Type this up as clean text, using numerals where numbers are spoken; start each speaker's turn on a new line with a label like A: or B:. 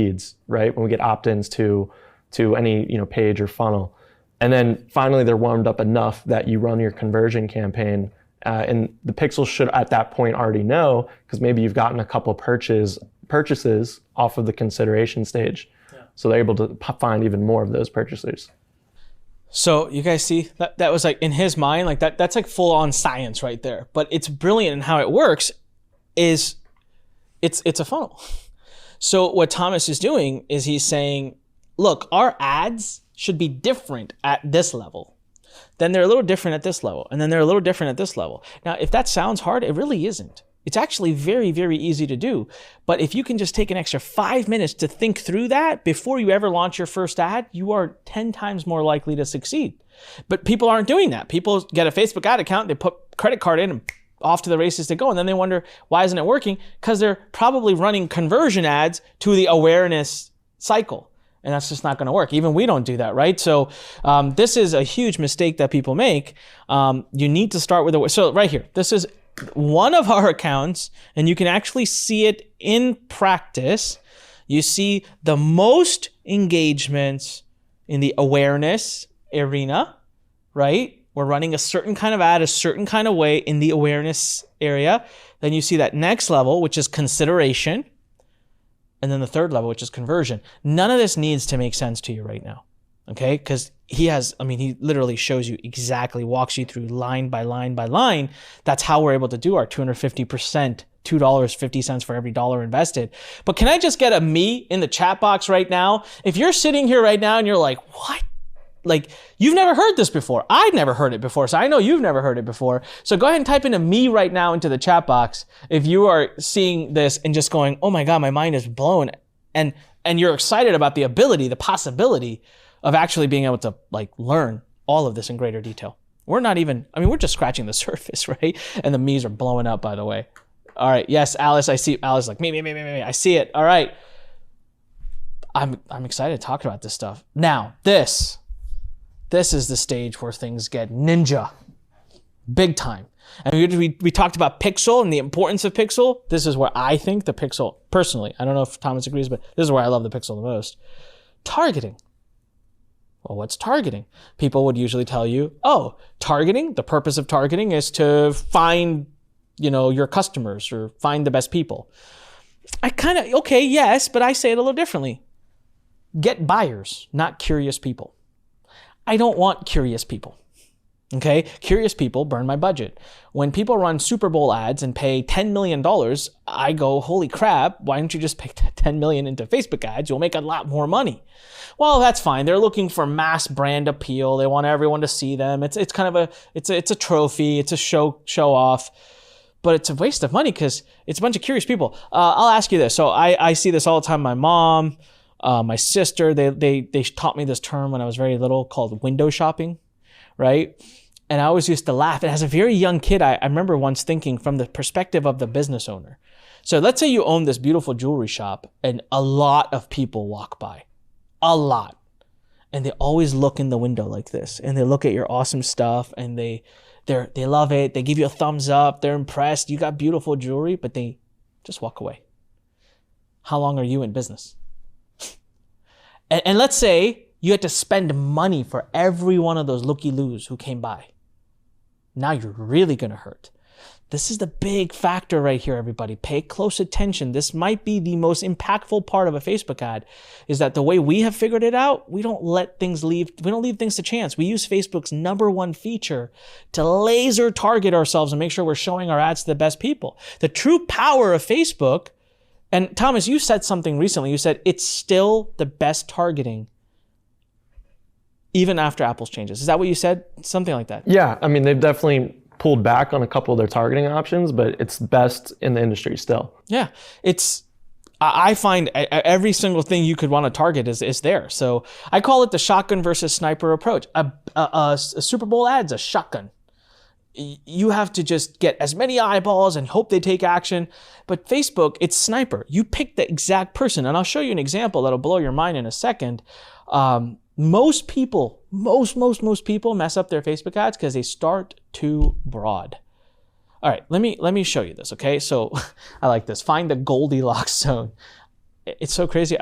A: leads, right? When we get opt-ins to any page or funnel. And then finally they're warmed up enough that you run your conversion campaign, and the pixels should at that point already know, because maybe you've gotten a couple purchases off of the consideration stage. Yeah. So they're able to find even more of those purchasers.
B: So you guys see that was like in his mind, like that's like full on science right there. But it's brilliant in how it works is it's a funnel. So what Thomas is doing is he's saying, look, our ads should be different at this level. Then they're a little different at this level. And then they're a little different at this level. Now, if that sounds hard, it really isn't. It's actually very, very easy to do. But if you can just take an extra 5 minutes to think through that before you ever launch your first ad, you are 10 times more likely to succeed. But people aren't doing that. People get a Facebook ad account, they put credit card in, and off to the races they go. And then they wonder, why isn't it working? Because they're probably running conversion ads to the awareness cycle. And that's just not going to work. Even we don't do that, right? So this is a huge mistake that people make. You need to start with so right here, this is one of our accounts, and you can actually see it in practice. You see the most engagements in the awareness arena, right? We're running a certain kind of ad, a certain kind of way in the awareness area. Then you see that next level, which is consideration. And then the third level, which is conversion. None of this needs to make sense to you right now, okay? Because he literally shows you exactly, walks you through line by line by line. That's how we're able to do our 250%, $2.50 for every dollar invested. But can I just get a me in the chat box right now? If you're sitting here right now and you're like, what? Like, you've never heard this before. I've never heard it before, so I know you've never heard it before. So go ahead and type in a me right now into the chat box if you are seeing this and just going, oh my God, my mind is blown. And you're excited about the ability, the possibility of actually being able to like learn all of this in greater detail. We're not even, we're just scratching the surface, right? And the me's are blowing up, by the way. All right, yes, Alice, I see. Alice like, me, I see it. All right. I'm excited to talk about this stuff. Now, This is the stage where things get ninja, big time. And we talked about pixel and the importance of pixel. This is where I think the pixel, personally, I don't know if Thomas agrees, but this is where I love the pixel the most. Targeting. Well, what's targeting? People would usually tell you, oh, targeting, the purpose of targeting is to find, your customers or find the best people. Okay, yes, but I say it a little differently. Get buyers, not curious people. I don't want curious people, okay? Curious people burn my budget. When people run Super Bowl ads and pay $10 million, I go, holy crap, why don't you just pay $10 million into Facebook ads? You'll make a lot more money. Well, that's fine. They're looking for mass brand appeal. They want everyone to see them. It's kind of it's a trophy. It's a show off. But it's a waste of money because it's a bunch of curious people. I'll ask you this. So I see this all the time. My mom, my sister, they taught me this term when I was very little called window shopping, right? And I always used to laugh. And as a very young kid, I remember once thinking from the perspective of the business owner. So let's say you own this beautiful jewelry shop and a lot of people walk by, a lot. And they always look in the window like this and they look at your awesome stuff and they love it. They give you a thumbs up. They're impressed. You got beautiful jewelry, but they just walk away. How long are you in business? And let's say you had to spend money for every one of those looky-loos who came by. Now you're really going to hurt. This is the big factor right here, everybody. Pay close attention. This might be the most impactful part of a Facebook ad, is that the way we have figured it out, we don't leave things to chance. We use Facebook's #1 feature to laser target ourselves and make sure we're showing our ads to the best people. The true power of Facebook. And Thomas, you said something recently. You said it's still the best targeting even after Apple's changes. Is that what you said? Something like that.
A: Yeah, they've definitely pulled back on a couple of their targeting options, but it's best in the industry still.
B: Yeah, I find every single thing you could want to target is there. So I call it the shotgun versus sniper approach. A Super Bowl ad's a shotgun. You have to just get as many eyeballs and hope they take action. But Facebook, it's sniper. You pick the exact person. And I'll show you an example that'll blow your mind in a second. Most people mess up their Facebook ads because they start too broad. All right, let me show you this, okay? So I like this. Find the Goldilocks zone. It's so crazy.